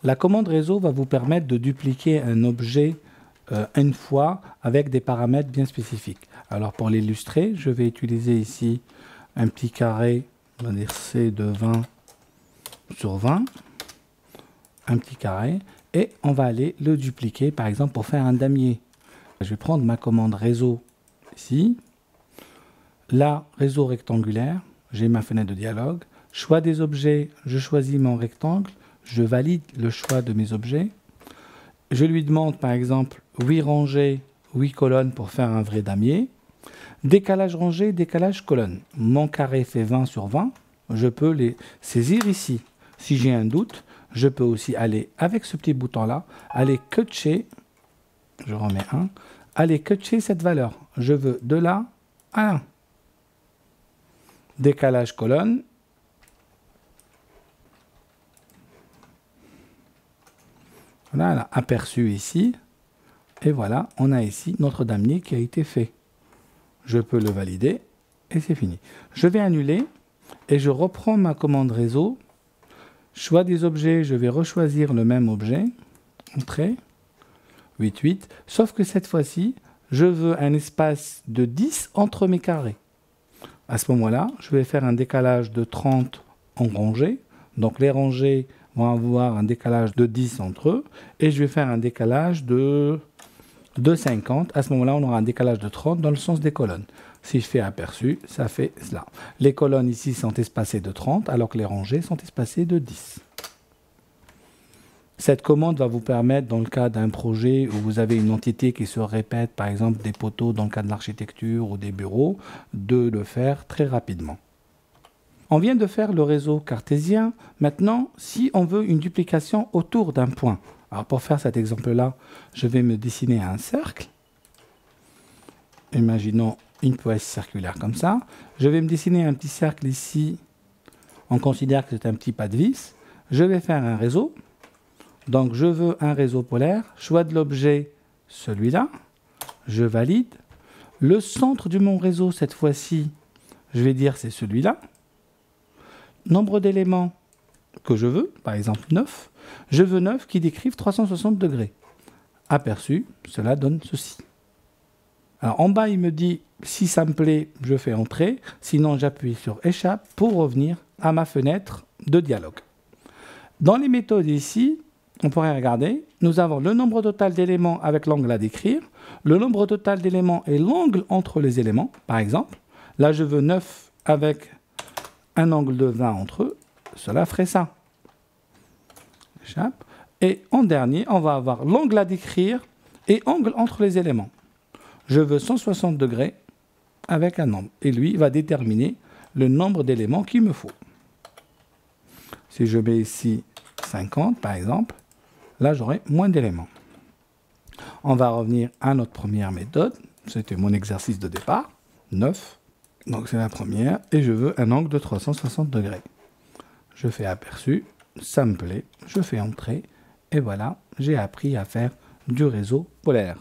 La commande réseau va vous permettre de dupliquer un objet une fois avec des paramètres bien spécifiques. Alors pour l'illustrer, je vais utiliser ici un petit carré, on va dire C de 20 sur 20, un petit carré, et on va aller le dupliquer par exemple pour faire un damier. Je vais prendre ma commande réseau ici, là réseau rectangulaire, j'ai ma fenêtre de dialogue, choix des objets, je choisis mon rectangle, je valide le choix de mes objets, je lui demande par exemple 8 rangées, 8 colonnes pour faire un vrai damier, décalage rangée, décalage colonne. Mon carré fait 20 sur 20, je peux les saisir ici. Si j'ai un doute, je peux aussi aller avec ce petit bouton-là, aller coacher, je remets 1, aller coacher cette valeur. Je veux de là à 1. Décalage colonne. Voilà, aperçu ici. Et voilà, on a ici notre damier qui a été fait. Je peux le valider et c'est fini. Je vais annuler et je reprends ma commande réseau. Choix des objets, je vais rechoisir le même objet. Entrée, 8, 8. Sauf que cette fois-ci, je veux un espace de 10 entre mes carrés. À ce moment-là, je vais faire un décalage de 30 en rangées. Donc les rangées vont avoir un décalage de 10 entre eux. Et je vais faire un décalage de 50. À ce moment-là, on aura un décalage de 30 dans le sens des colonnes. Si je fais aperçu, ça fait cela. Les colonnes ici sont espacées de 30, alors que les rangées sont espacées de 10. Cette commande va vous permettre, dans le cas d'un projet où vous avez une entité qui se répète, par exemple des poteaux dans le cas de l'architecture ou des bureaux, de le faire très rapidement. On vient de faire le réseau cartésien. Maintenant, si on veut une duplication autour d'un point, alors pour faire cet exemple-là, je vais me dessiner un cercle. Imaginons une pièce circulaire comme ça. Je vais me dessiner un petit cercle ici. On considère que c'est un petit pas de vis. Je vais faire un réseau. Donc je veux un réseau polaire. Choix de l'objet, celui-là. Je valide. Le centre de mon réseau, cette fois-ci, je vais dire c'est celui-là. Nombre d'éléments que je veux, par exemple 9. Je veux 9 qui décrivent 360 degrés. Aperçu, cela donne ceci. Alors en bas, il me dit, si ça me plaît, je fais entrer. Sinon, j'appuie sur échappe pour revenir à ma fenêtre de dialogue. Dans les méthodes ici, on pourrait regarder, nous avons le nombre total d'éléments avec l'angle à décrire, le nombre total d'éléments et l'angle entre les éléments, par exemple. Là, je veux 9 avec un angle de 20 entre eux. Cela ferait ça. Échappe. Et en dernier, on va avoir l'angle à décrire et angle entre les éléments. Je veux 160 degrés avec un nombre. Et lui va déterminer le nombre d'éléments qu'il me faut. Si je mets ici 50, par exemple, là, j'aurai moins d'éléments. On va revenir à notre première méthode. C'était mon exercice de départ. 9. Donc, c'est la première. Et je veux un angle de 360 degrés. Je fais aperçu. Ça me plaît. Je fais entrer. Et voilà, j'ai appris à faire du réseau polaire.